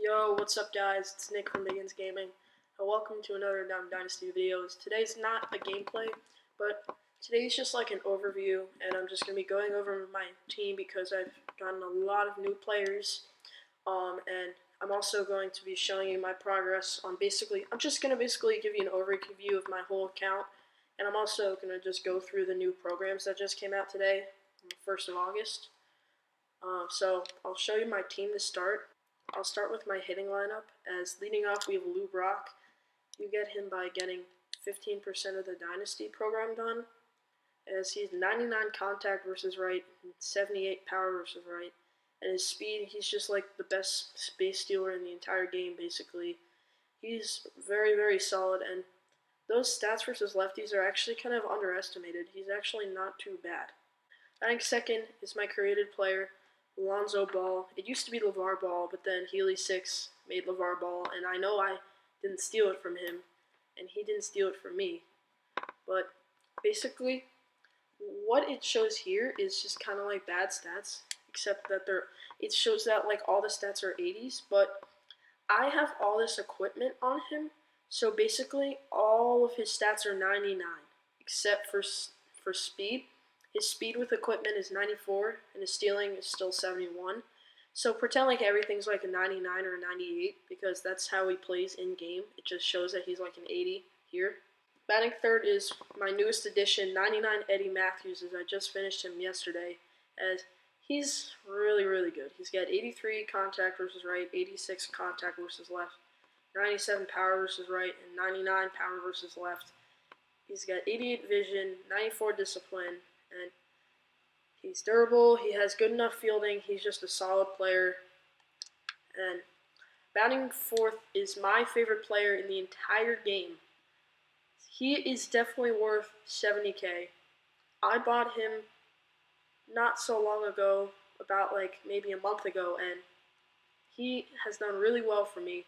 Yo, what's up guys? It's Nick from Gaming, and welcome to another Dynasty videos. Today's not a gameplay, but today's just like an overview, and I'm just going to be going over my team because I've gotten a lot of new players, and I'm also going to be showing you my progress on I'm just going to basically give you an overview of my whole account, and I'm also going to just go through the new programs that just came out today, on the 1st of August. So I'll show you my team to start. I'll start with my hitting lineup. As leading off, we have Lou Brock. You get him by getting 15% of the Dynasty program done, as he's 99 contact versus right, and 78 power versus right. And his speed, he's just like the best space stealer in the entire game, basically. He's very, very solid, and those stats versus lefties are actually kind of underestimated. He's actually not too bad. I think second is my created player, Lonzo Ball. It used to be LeVar Ball, but then Healy6 made LeVar Ball, and I know I didn't steal it from him, and he didn't steal it from me. But basically, what it shows here is just kind of like bad stats, except that it shows that like all the stats are 80s, but I have all this equipment on him, so basically all of his stats are 99, except for speed. His speed with equipment is 94, and his stealing is still 71. So pretend like everything's like a 99 or a 98, because that's how he plays in-game. It just shows that he's like an 80 here. Batting third is my newest addition, 99 Eddie Matthews, as I just finished him yesterday, as he's really, really good. He's got 83 contact versus right, 86 contact versus left, 97 power versus right, and 99 power versus left. He's got 88 vision, 94 discipline, and he's durable, he has good enough fielding, he's just a solid player. And batting fourth is my favorite player in the entire game. He is definitely worth 70k. I bought him not so long ago, about like maybe a month ago, and he has done really well for me.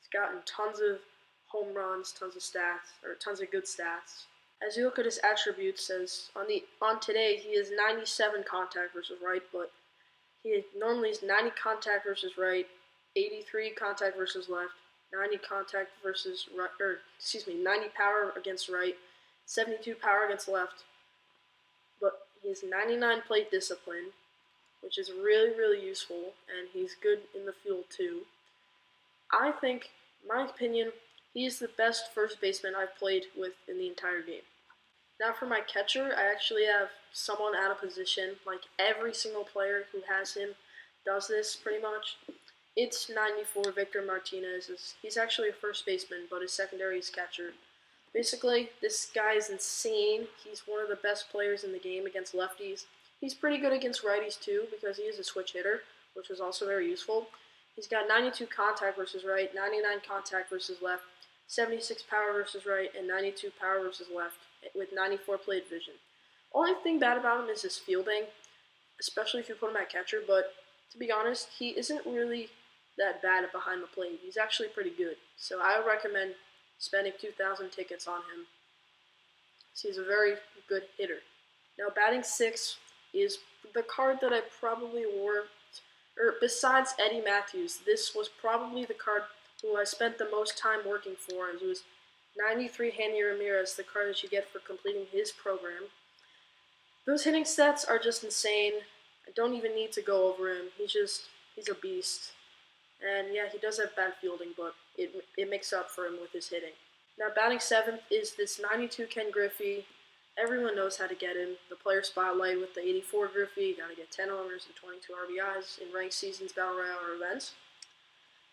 He's gotten tons of home runs, tons of good stats. As you look at his attributes, says on today he is 97 contact versus right, but he normally is 90 contact versus right, 83 contact versus left, 90 contact versus right, 90 power against right, 72 power against left. But he has 99 plate discipline, which is really, really useful, and he's good in the field too. I think, in my opinion, he's the best first baseman I've played with in the entire game. Now for my catcher, I actually have someone out of position. Like every single player who has him does this pretty much. It's 94 Victor Martinez. He's actually a first baseman, but his secondary is catcher. Basically, this guy is insane. He's one of the best players in the game against lefties. He's pretty good against righties too, because he is a switch hitter, which is also very useful. He's got 92 contact versus right, 99 contact versus left, 76 power versus right, and 92 power versus left, with 94 plate vision. Only thing bad about him is his fielding, especially if you put him at catcher, but to be honest, he isn't really that bad behind the plate. He's actually pretty good, so I would recommend spending 2,000 tickets on him. So he's a very good hitter. Now batting sixth is the card that I probably besides Eddie Matthews, this was probably the card who I spent the most time working for, as it was 93 Handy Ramirez, the card that you get for completing his program. Those hitting stats are just insane. I don't even need to go over him. He's a beast. And yeah, he does have bad fielding, but it makes up for him with his hitting. Now batting seventh is this 92 Ken Griffey. Everyone knows how to get him. The player spotlight with the 84 Griffey, you gotta get 10 homers and 22 RBIs in ranked seasons, battle royale, or events.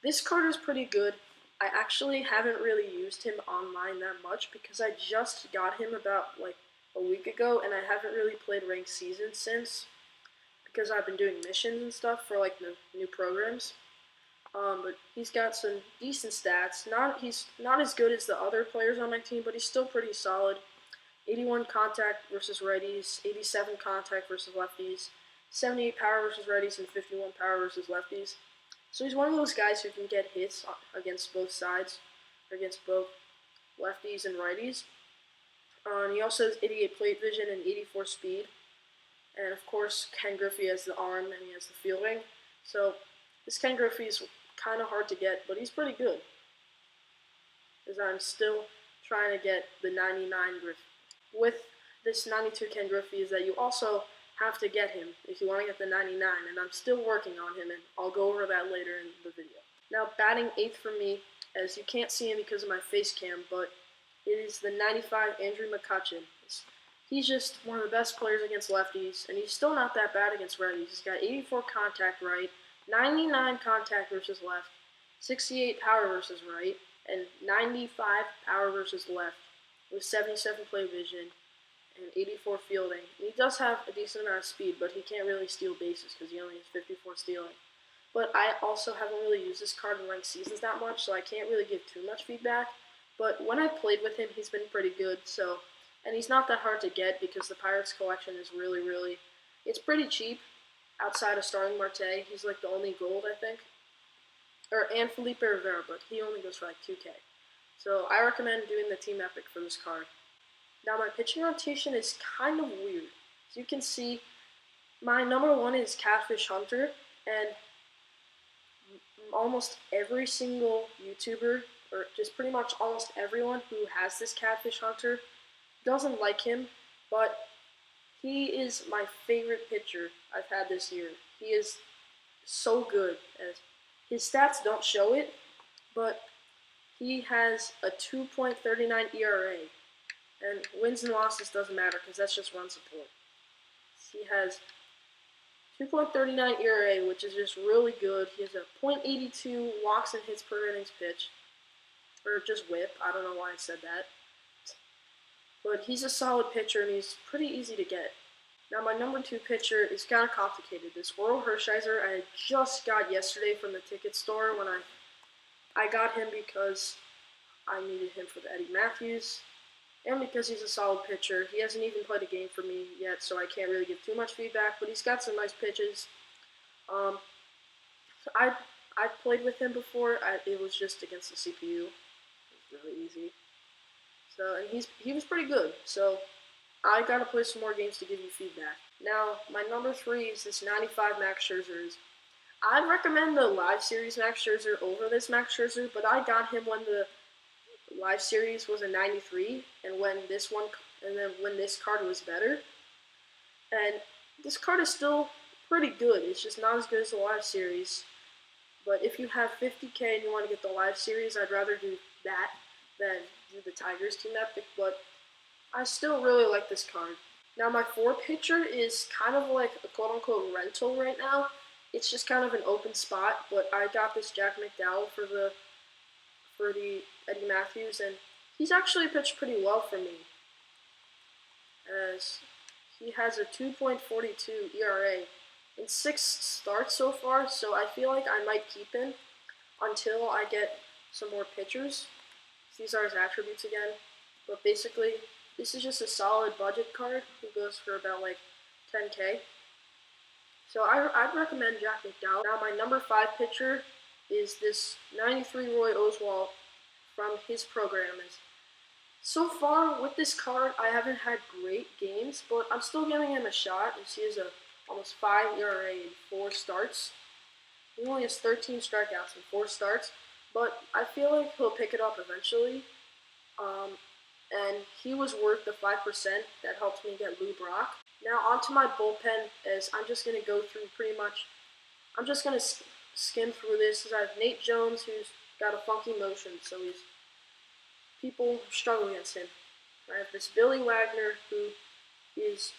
This card is pretty good. I actually haven't really used him online that much because I just got him about like a week ago, and I haven't really played ranked seasons since, because I've been doing missions and stuff for like the new programs. But he's got some decent stats. He's not as good as the other players on my team, but he's still pretty solid. 81 contact versus righties, 87 contact versus lefties, 78 power versus righties, and 51 power versus lefties. So he's one of those guys who can get hits against both sides, or against both lefties and righties. And he also has 88 plate vision and 84 speed. And of course, Ken Griffey has the arm and he has the fielding. So this Ken Griffey is kind of hard to get, but he's pretty good. As I'm still trying to get the 99 Griffey. With this 92 Ken Griffey is that you also have to get him if you want to get the 99, and I'm still working on him, and I'll go over that later in the video. Now, batting 8th for me, as you can't see him because of my face cam, but it is the 95 Andrew McCutchen. He's just one of the best players against lefties, and he's still not that bad against righties. He's got 84 contact right, 99 contact versus left, 68 power versus right, and 95 power versus left, with 77 play vision and 84 fielding. And he does have a decent amount of speed, but he can't really steal bases because he only has 54 stealing. But I also haven't really used this card in ranked seasons that much, so I can't really give too much feedback. But when I've played with him, he's been pretty good. And he's not that hard to get because the Pirates collection is really, it's pretty cheap. Outside of Starling Marte, he's like the only gold, I think. And Felipe Rivera, but he only goes for like 2K. So I recommend doing the Team Epic for this card. Now my pitching rotation is kind of weird. As you can see, my number 1 is Catfish Hunter, and almost every single YouTuber, or just pretty much almost everyone who has this Catfish Hunter, doesn't like him, but he is my favorite pitcher I've had this year. He is so good. As his stats don't show it, but he has a 2.39 ERA, and wins and losses doesn't matter because that's just run support. He has 2.39 ERA, which is just really good. He has a .82 walks and hits per innings pitch, or just whip. I don't know why I said that. But he's a solid pitcher, and he's pretty easy to get. Now, my number 2 pitcher is kind of complicated. This Oral Hershiser I just got yesterday from the ticket store when I got him because I needed him for the Eddie Matthews, and because he's a solid pitcher. He hasn't even played a game for me yet, so I can't really give too much feedback, but he's got some nice pitches. So I've played with him before. It was just against the CPU. It was really easy. So, and he was pretty good. So I gotta play some more games to give you feedback. Now, my number 3 is this 95 Max Scherzer. I'd recommend the Live Series Max Scherzer over this Max Scherzer, but I got him when the Live Series was a 93, and when this card was better. And this card is still pretty good. It's just not as good as the Live Series. But if you have 50K and you want to get the Live Series, I'd rather do that than do the Tigers Team Epic, but I still really like this card. Now my 4 pitcher is kind of like a quote-unquote rental right now. It's just kind of an open spot, but I got this Jack McDowell for the Eddie Matthews, and he's actually pitched pretty well for me, as he has a 2.42 ERA in 6 starts so far, so I feel like I might keep him until I get some more pitchers. These are his attributes again, but basically this is just a solid budget card who goes for about like 10K. So I'd recommend Jack McDowell. Now my number 5 pitcher is this 93 Roy Oswalt from his program. So far with this card, I haven't had great games, but I'm still giving him a shot. As he has a almost 5 ERA in 4 starts. He only has 13 strikeouts in 4 starts, but I feel like he'll pick it up eventually. And he was worth the 5% that helped me get Lou Brock. Now onto my bullpen, as I'm just going to go through I'm just going to skim through this. I have Nate Jones, who's got a funky motion, so people struggle against him. I have this Billy Wagner, who is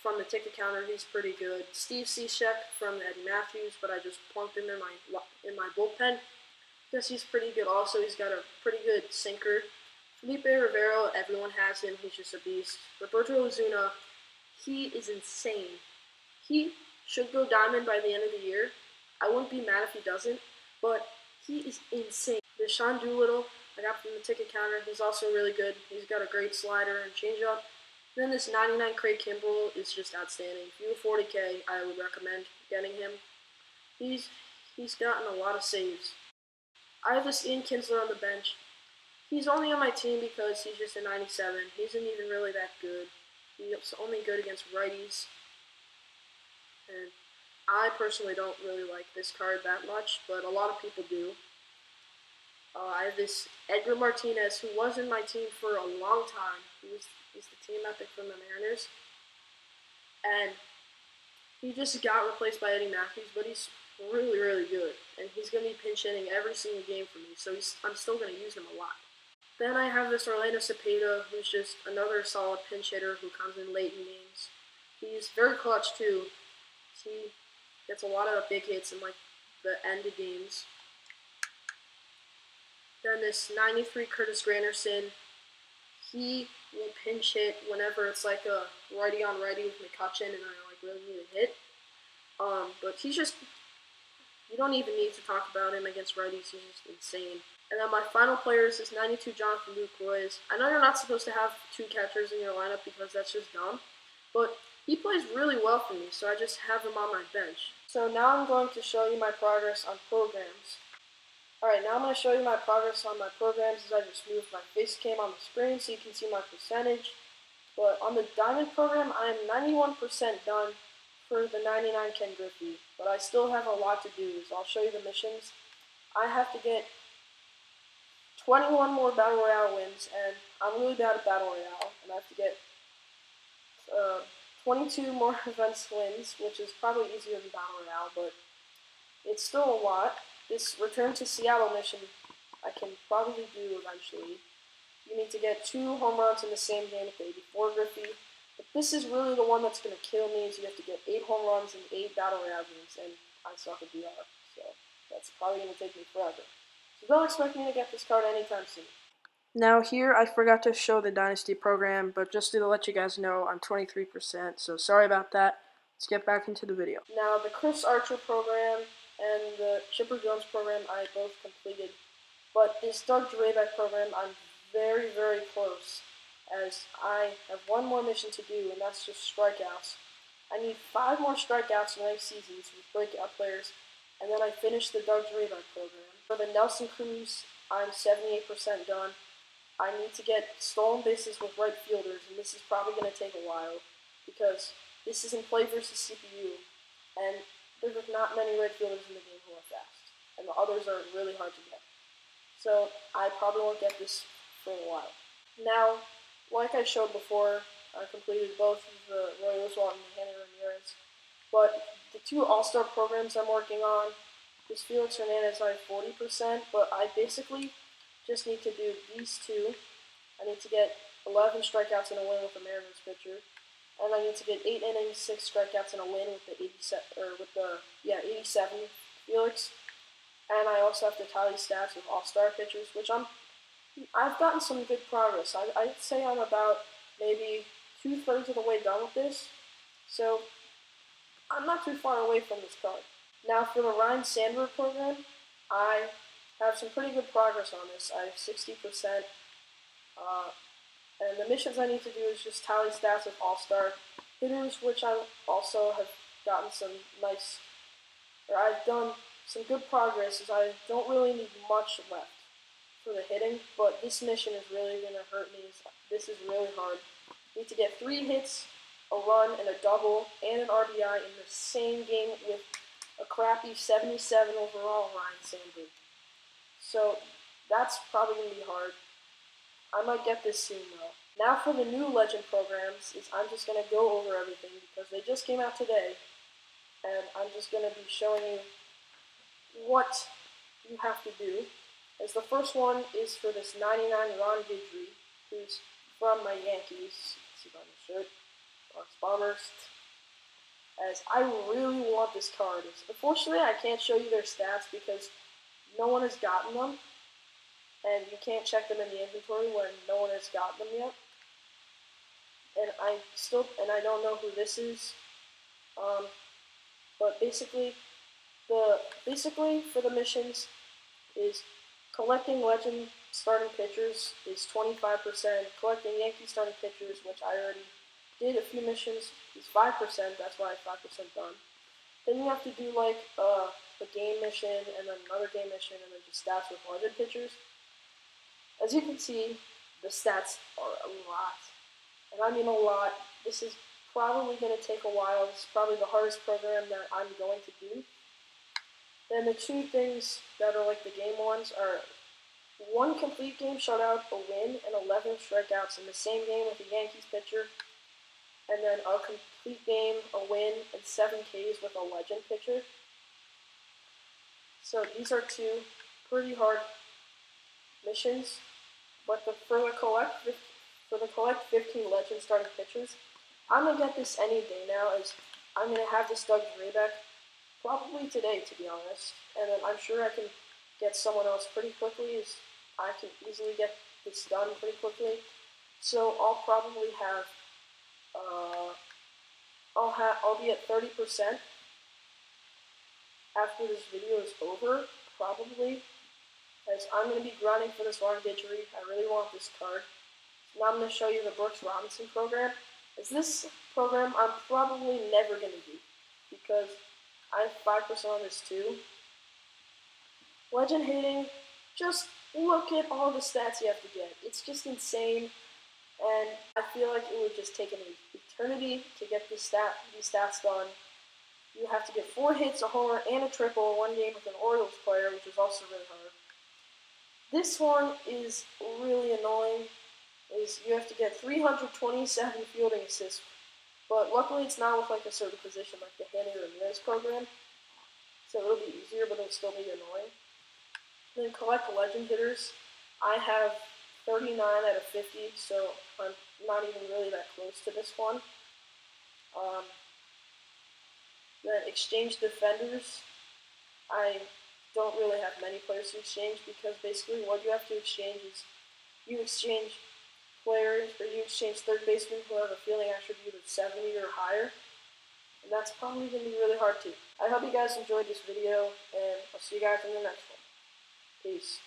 from the ticket counter. He's pretty good. Steve Cishek from the Eddie Matthews, but I just plunked him in my bullpen because he's pretty good. Also, he's got a pretty good sinker. Felipe Rivera, everyone has him. He's just a beast. Roberto Ozuna, he is insane. He should go diamond by the end of the year. I wouldn't be mad if he doesn't, but he is insane. Deshaun Doolittle, I got from the ticket counter. He's also really good. He's got a great slider and changeup. Then this 99 Craig Kimbrell is just outstanding. If you have 40K, I would recommend getting him. He's gotten a lot of saves. I have this Ian Kinsler on the bench. He's only on my team because he's just a 97. He isn't even really that good. He's only good against righties. And I personally don't really like this card that much, but a lot of people do. I have this Edgar Martinez, who was in my team for a long time. He's the team epic from the Mariners, and he just got replaced by Eddie Matthews, but he's really, really good, and he's going to be pinch hitting every single game for me, so I'm still going to use him a lot. Then I have this Orlando Cepeda, who's just another solid pinch hitter who comes in late in games. He's very clutch too. He gets a lot of big hits in like the end of games. Then this 93 Curtis Granderson, he will pinch hit whenever it's like a righty on righty with McCutcheon and I like really need a hit. But he's just, you don't even need to talk about him against righties. He's just insane. And then my final player is this 92 Jonathan Lucroy. I know you're not supposed to have two catchers in your lineup because that's just dumb, but he plays really well for me, so I just have him on my bench. So now I'm going to show you my progress on programs. Alright, now I'm going to show you my progress on my programs as I just moved my face cam on the screen so you can see my percentage. But on the Diamond program, I am 91% done for the 99 Ken Griffey, but I still have a lot to do, so I'll show you the missions. I have to get 21 more Battle Royale wins, and I'm really bad at Battle Royale, and I have to get 22 more events wins, which is probably easier than Battle Royale, but it's still a lot. This Return to Seattle mission I can probably do eventually. You need to get 2 home runs in the same game with the 84 Griffey. But this is really the one that's going to kill me, is you have to get 8 home runs in 8 Battle Royale games, and I suck at DR, so that's probably going to take me forever. So don't expect me to get this card anytime soon. Now here, I forgot to show the Dynasty program, but just to let you guys know, I'm 23%, so sorry about that. Let's get back into the video. Now, the Chris Archer program and the Chipper Jones program I both completed, but this Doug Drabek program I'm very, very close, as I have one more mission to do, and that's just strikeouts. I need 5 more strikeouts in the next seasons with breakout players, and then I finish the Doug Drabek program. For the Nelson Cruz, I'm 78% done. I need to get stolen bases with right fielders, and this is probably going to take a while, because this is in play versus CPU, and there's not many right fielders in the game who are fast, and the others are really hard to get. So I probably won't get this for a while. Now, like I showed before, I completed both of the Roy Oswalt and the Hanny Ramirez, but the 2 All-Star programs I'm working on, this Felix Hernandez I have 40%, but I basically just need to do these 2. I need to get 11 strikeouts in a win with the Mariners pitcher, and I need to get 8 innings, 6 strikeouts in a win with the 87 Felix. And I also have to tally stats with all-star pitchers, which I've gotten some good progress. I'd say I'm about maybe 2/3 of the way done with this, so I'm not too far away from this card. Now for the Ryan Sandberg program, I have some pretty good progress on this. I have 60%, and the missions I need to do is just tally stats with all-star hitters, which I also have gotten some nice, or I've done some good progress, as I don't really need much left for the hitting, but this mission is really going to hurt me. This is really hard. I need to get 3 hits, a run, and a double, and an RBI in the same game with a crappy 77 overall Ryan Sandberg. So that's probably going to be hard. I might get this soon though. Now for the new Legend programs, I'm just going to go over everything because they just came out today, and I'm just going to be showing you what you have to do. As the first one is for this 99 Ron Guidry, who's from my Yankees. See on the shirt, Bronx Bombers. As I really want this card. Unfortunately, I can't show you their stats because no one has gotten them, and you can't check them in the inventory when no one has gotten them yet. And I don't know who this is. But basically for the missions is collecting Legend starting pitchers is 25%. Collecting Yankee starting pitchers, which I already did a few missions, is 5%. That's why I'm 5% done. Then you have to do like a game mission, and then another game mission, and then just stats with Legend pitchers. As you can see, the stats are a lot. And I mean a lot. This is probably going to take a while. It's probably the hardest program that I'm going to do. Then the two things that are like the game ones are 1 complete game shutout, a win, and 11 strikeouts in the same game with a Yankees pitcher. And then a complete game, a win, and 7 Ks with a legend pitcher. So these are two pretty hard missions. But for the collect 15 legend starting pitchers, I'm gonna get this any day now, as I'm gonna have this Doug Drabek probably today, to be honest. And then I'm sure I can get someone else pretty quickly, as I can easily get this done pretty quickly. So I'll probably have I'll be at 30% after this video is over, probably, as I'm going to be grinding for this Ron Guidry. I really want this card. So now I'm going to show you the Brooks Robinson program. As this program I'm probably never going to do, because I have 5% on this too. Legend hitting, just look at all the stats you have to get. It's just insane. And I feel like it would just take an eternity to get these stats done. You have to get 4 hits, a homer, and a triple in one game with an Orioles player, which is also really hard. This one is really annoying. You have to get 327 fielding assists, but luckily it's not with like a certain position like the Hanny Ramirez program, so it'll be easier, but it'll still be annoying. And then collect legend hitters. I have 39 out of 50, so I'm not even really that close to this one. Then exchange defenders. I don't really have many players to exchange, because basically what you have to exchange is you exchange players, or you exchange third basemen who have a fielding attribute of 70 or higher, and that's probably going to be really hard too. I hope you guys enjoyed this video, and I'll see you guys in the next one. Peace.